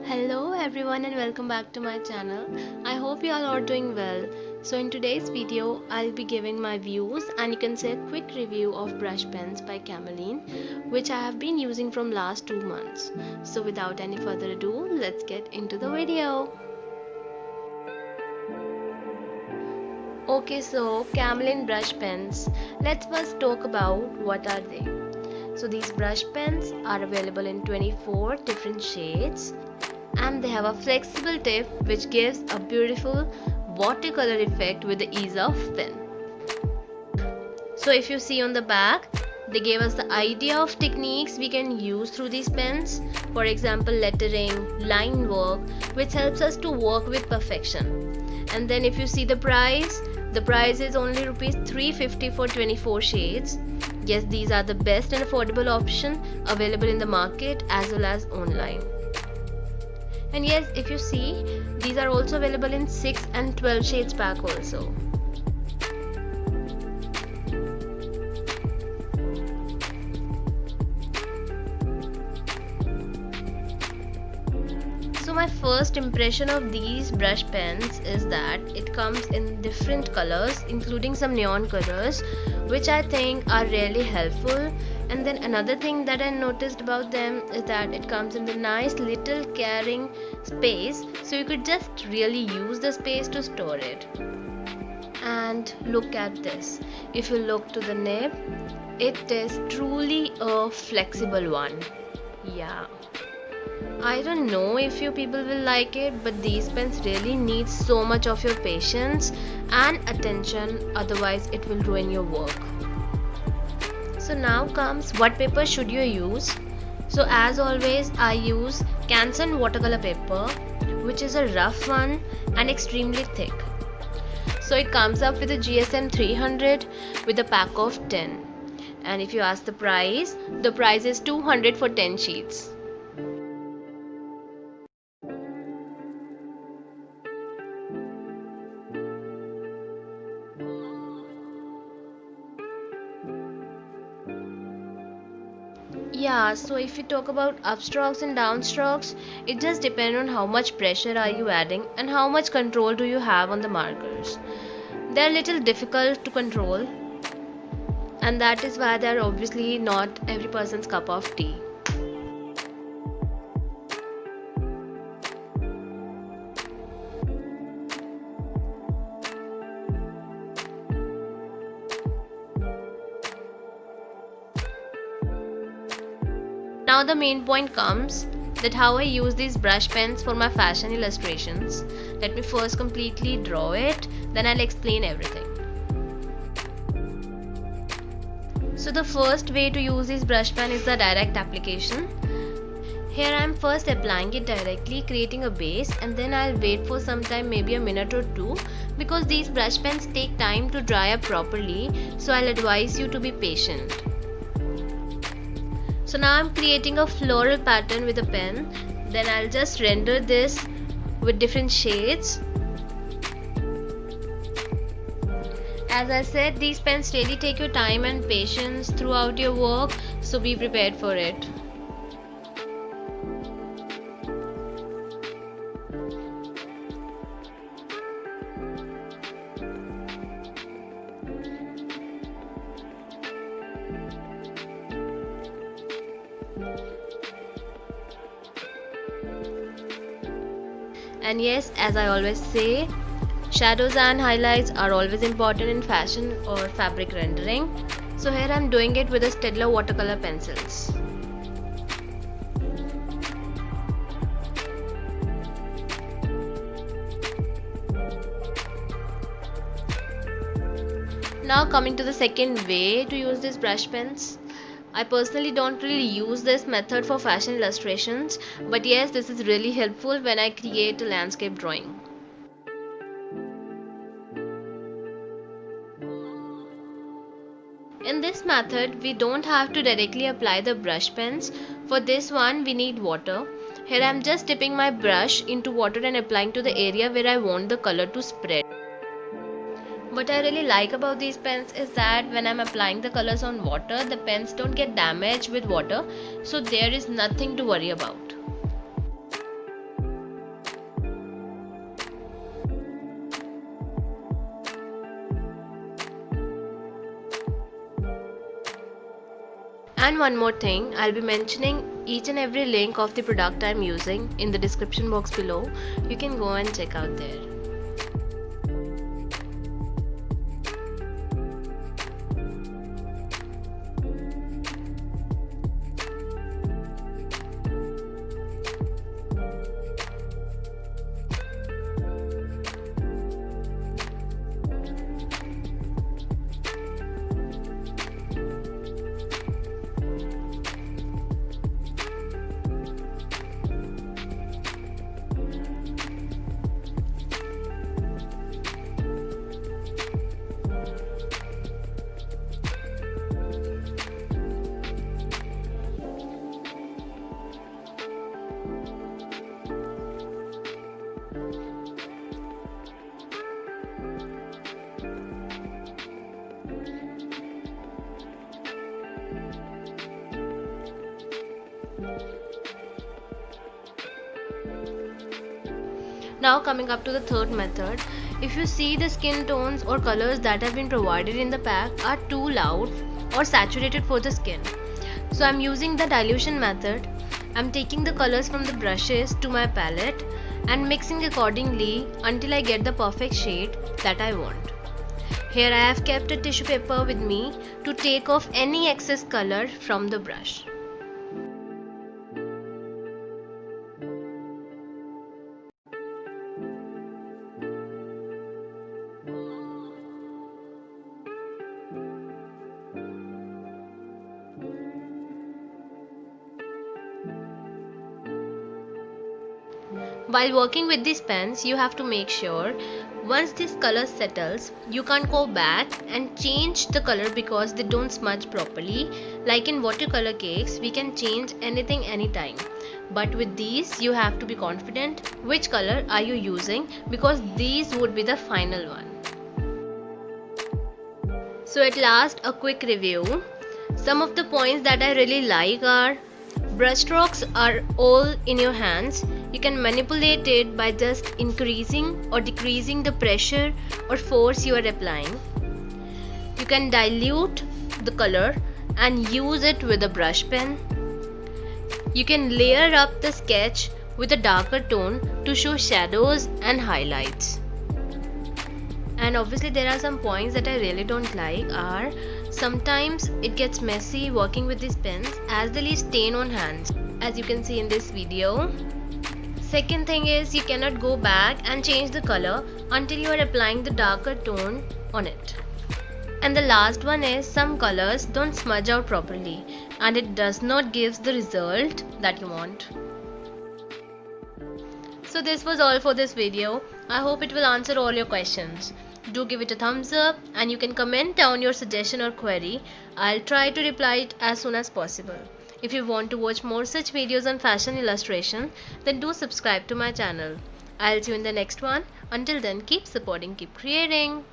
Hello everyone and welcome back to my channel. I hope you all are doing well. So in today's video I'll be giving my views and you can say a quick review of brush pens by Camlin, which I have been using from last 2 months. So without any further ado, let's get into the video. Okay, so Camlin brush pens. Let's first talk about what are they. So these brush pens are available in 24 different shades and they have a flexible tip which gives a beautiful watercolor effect with the ease of pen. So if you see on the back, they gave us the idea of techniques we can use through these pens. For example, lettering, line work, which helps us to work with perfection. And then if you see the price is only rupees 350 for 24 shades. Yes, these are the best and affordable option available in the market as well as online. And yes, if you see, these are also available in 6 and 12 shades pack also. So my first impression of these brush pens is that it comes in different colors, including some neon colors, which I think are really helpful. And then another thing that I noticed about them is that it comes in the nice little carrying space, so you could just really use the space to store it. And look at this. If you look to the nib, it is truly a flexible one. Yeah. I don't know if you people will like it, but these pens really need so much of your patience and attention, otherwise it will ruin your work. So now comes what paper should you use. So as always I use Canson watercolor paper, which is a rough one and extremely thick. So it comes up with a GSM 300 with a pack of 10. And if you ask the price is 200 for 10 sheets. Yeah, so if you talk about upstrokes and downstrokes, it just depends on how much pressure are you adding and how much control do you have on the markers. They're a little difficult to control, and that is why they're obviously not every person's cup of tea. Now the main point comes that how I use these brush pens for my fashion illustrations. Let me first completely draw it, then I'll explain everything. So the first way to use this brush pen is the direct application. Here I am first applying it directly, creating a base, and then I'll wait for some time, maybe a minute or two, because these brush pens take time to dry up properly, so I'll advise you to be patient. So now I'm creating a floral pattern with a pen. Then I'll just render this with different shades. As I said, these pens really take your time and patience throughout your work, so be prepared for it. And yes, as I always say, shadows and highlights are always important in fashion or fabric rendering. So here I am doing it with the Staedtler watercolor pencils. Now coming to the second way to use these brush pens. I personally don't really use this method for fashion illustrations, but yes, this is really helpful when I create a landscape drawing. In this method, we don't have to directly apply the brush pens. For this one, we need water. Here I am just dipping my brush into water and applying to the area where I want the color to spread. What I really like about these pens is that when I'm applying the colors on water, the pens don't get damaged with water, so there is nothing to worry about. And one more thing, I'll be mentioning each and every link of the product I'm using in the description box below. You can go and check out there. Now coming up to the third method, if you see the skin tones or colors that have been provided in the pack are too loud or saturated for the skin, so I'm using the dilution method. I'm taking the colors from the brushes to my palette and mixing accordingly until I get the perfect shade that I want. Here I have kept a tissue paper with me to take off any excess color from the brush. While working with these pens, you have to make sure once this color settles, you can't go back and change the color because they don't smudge properly. Like in watercolor cakes, we can change anything anytime. But with these, you have to be confident which color are you using because these would be the final one. So at last, a quick review. Some of the points that I really like are brush strokes are all in your hands. You can manipulate it by just increasing or decreasing the pressure or force you are applying. You can dilute the color and use it with a brush pen. You can layer up the sketch with a darker tone to show shadows and highlights. And obviously there are some points that I really don't like are sometimes it gets messy working with these pens as they leave stain on hands, as you can see in this video. Second thing is you cannot go back and change the color until you are applying the darker tone on it. And the last one is some colors don't smudge out properly and it does not give the result that you want. So this was all for this video. I hope it will answer all your questions. Do give it a thumbs up and you can comment down your suggestion or query. I'll try to reply it as soon as possible. If you want to watch more such videos on fashion illustration, then do subscribe to my channel. I'll see you in the next one. Until then, keep supporting, keep creating.